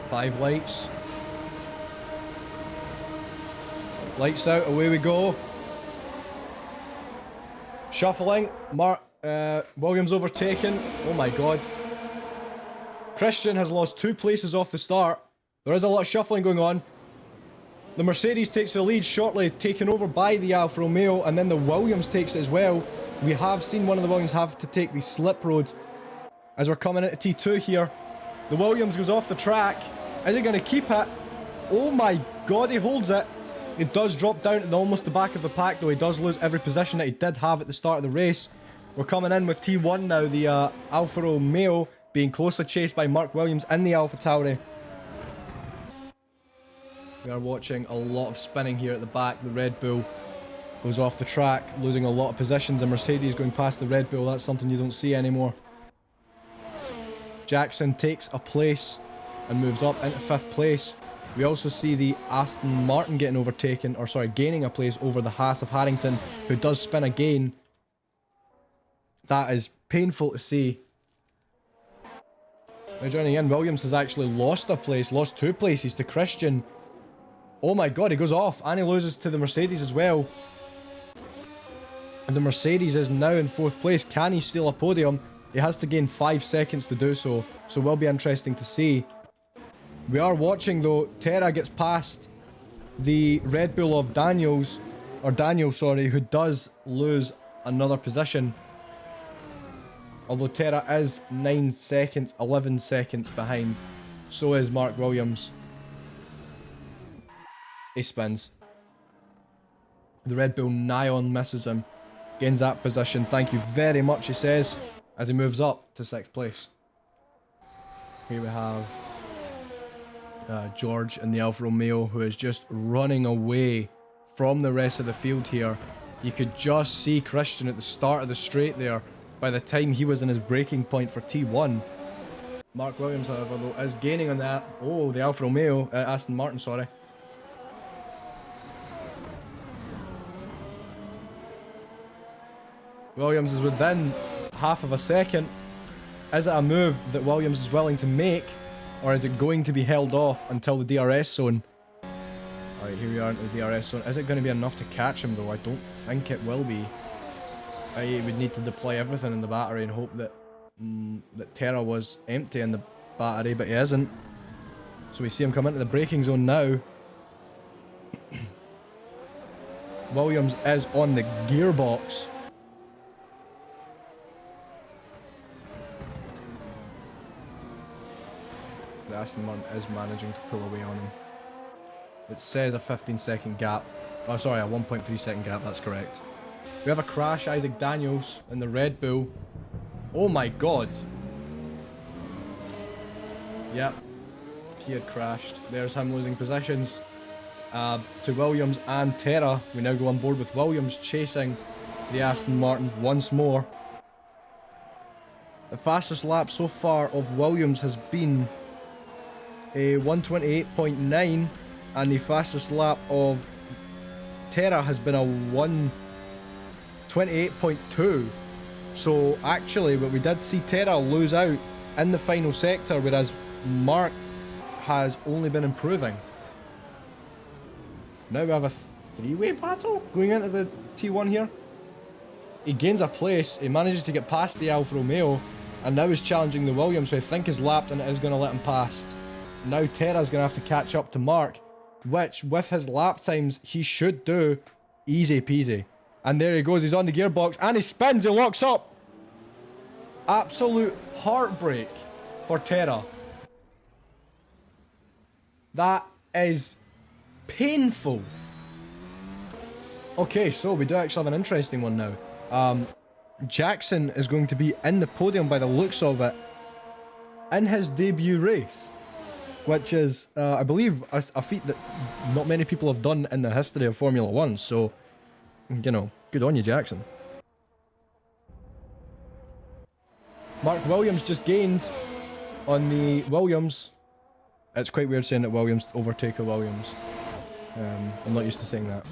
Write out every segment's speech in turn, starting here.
5 lights. Lights out, away we go. Shuffling, Williams overtaken. Oh my god. Christian has lost 2 places off the start. There is a lot of shuffling going on. The Mercedes takes the lead shortly, taken over by the Alfa Romeo, and then the Williams takes it as well. We have seen one of the Williams have to take the slip road as we're coming into T2 here. The Williams goes off the track. Is he going to keep it? Oh my god, he holds it. It does drop down to almost the back of the pack, though. He does lose every position that he did have at the start of the race. We're coming in with T1 now, the Alfa Romeo being closely chased by Mark Williams in the Alpha Tauri. We are watching a lot of spinning here at the back. The Red Bull goes off the track, losing a lot of positions. And Mercedes going past the Red Bull. That's something you don't see anymore. Jackson takes a place and moves up into 5th place. We also see the Aston Martin getting overtaken, or sorry, gaining a place over the Haas of Harrington, who does spin again. That is painful to see. Now joining in, Williams has actually lost a place, lost 2 places to Christian. Oh my god, he goes off, and he loses to the Mercedes as well. And the Mercedes is now in 4th place. Can he steal a podium? He has to gain 5 seconds to do so, so it will be interesting to see. We are watching though, Terra gets past the Red Bull of Daniel, sorry, who does lose another position. Although Terra is 9 seconds, 11 seconds behind. So is Mark Williams. He spins. The Red Bull Neon misses him. Gains that position. Thank you very much, he says, as he moves up to 6th place. Here we have George in the Alfa Romeo, who is just running away from the rest of the field here. You could just see Christian at the start of the straight there by the time he was in his braking point for T1. Mark Williams, however, though, is gaining on that. Oh, the Alfa Romeo, Aston Martin, sorry. Williams is within half of a second. Is it a move that Williams is willing to make, or is it going to be held off until the DRS zone? Alright, here we are into the DRS zone. Is it going to be enough to catch him though? I don't think it will be. I would need to deploy everything in the battery and hope that that Terra was empty in the battery, but he isn't. So we see him come into the braking zone now. Williams is on the gearbox. The Aston Martin is managing to pull away on him. It says a 15-second gap. Oh, sorry, a 1.3-second gap, that's correct. We have a crash, Isaac Daniels in the Red Bull. Oh my god. Yep. He had crashed. There's him losing positions to Williams and Terra. We now go on board with Williams chasing the Aston Martin once more. The fastest lap so far of Williams has been a 128.9, and the fastest lap of Terra has been a 128.2. So actually, but we did see Terra lose out in the final sector, whereas Mark has only been improving. Now we have a 3-way battle going into the T1 here. He gains a place, he manages to get past the Alfa Romeo, and now he's challenging the Williams, who I think is lapped and it is going to let him past. Now Terra's going to have to catch up to Mark, which with his lap times he should do easy peasy. And there he goes, he's on the gearbox and he spins, he locks up. Absolute heartbreak for Terra. That is painful. Okay, so we do actually have an interesting one now. Jackson is going to be in the podium by the looks of it in his debut race, which is, I believe, a feat that not many people have done in the history of Formula 1, so, you know, good on you, Jackson. Mark Williams just gained on the Williams. It's quite weird saying that Williams overtake a Williams. I'm not used to saying that.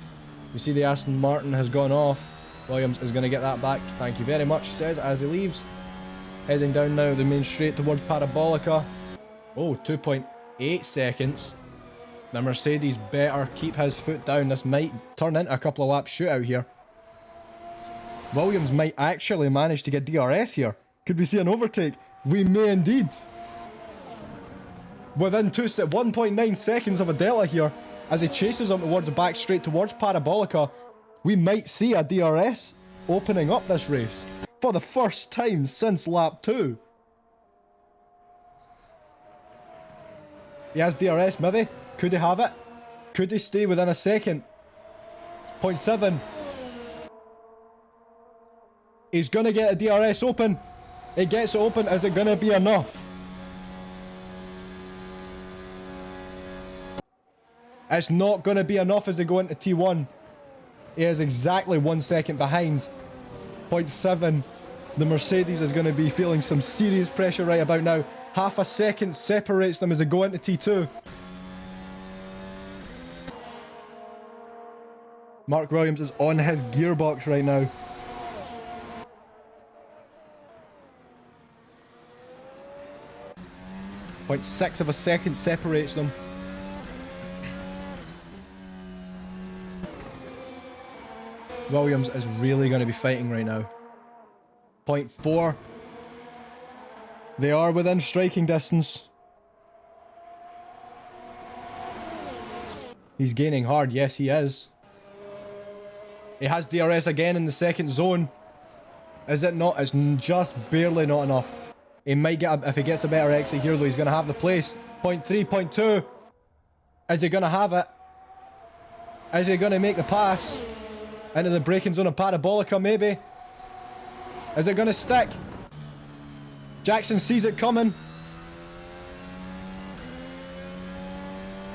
You see the Aston Martin has gone off. Williams is going to get that back. Thank you very much, he says, as he leaves. Heading down now the main straight towards Parabolica. Oh, 8 seconds. The Mercedes better keep his foot down. This might turn into a couple of lap shootout here. Williams might actually manage to get DRS here. Could we see an overtake? We may indeed. Within 1.9 seconds of a delta here, as he chases him towards the back straight towards Parabolica, we might see a DRS opening up this race for the first time since lap 2. He has DRS, maybe. Could he have it? Could he stay within a second? 0.7. He's gonna get a DRS open. He gets it open. Is it gonna be enough? It's not gonna be enough as they go into T1. He is exactly 1 second behind. 0.7. The Mercedes is gonna be feeling some serious pressure right about now. Half a second separates them as they go into T2. Mark Williams is on his gearbox right now. Point 0.6 of a second separates them. Williams is really going to be fighting right now. 0.4. They are within striking distance. He's gaining hard. Yes, he is. He has DRS again in the second zone. Is it not? It's just barely not enough. He might get if he gets a better exit here though, he's going to have the place. 0.3, 0.2. Is he going to have it? Is he going to make the pass? Into the braking zone of Parabolica maybe? Is it going to stick? Jackson sees it coming.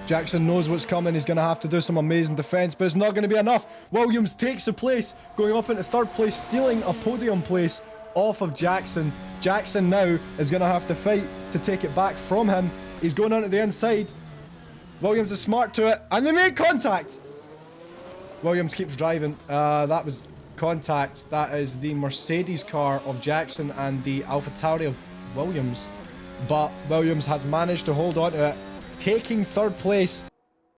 Jackson knows what's coming. He's going to have to do some amazing defense, but it's not going to be enough. Williams takes the place, going up into third place, stealing a podium place off of Jackson. Jackson now is going to have to fight to take it back from him. He's going on to the inside. Williams is smart to it, and they make contact. Williams keeps driving. That was contact. That is the Mercedes car of Jackson and the AlphaTauri of Williams. But Williams has managed to hold on to it, taking third place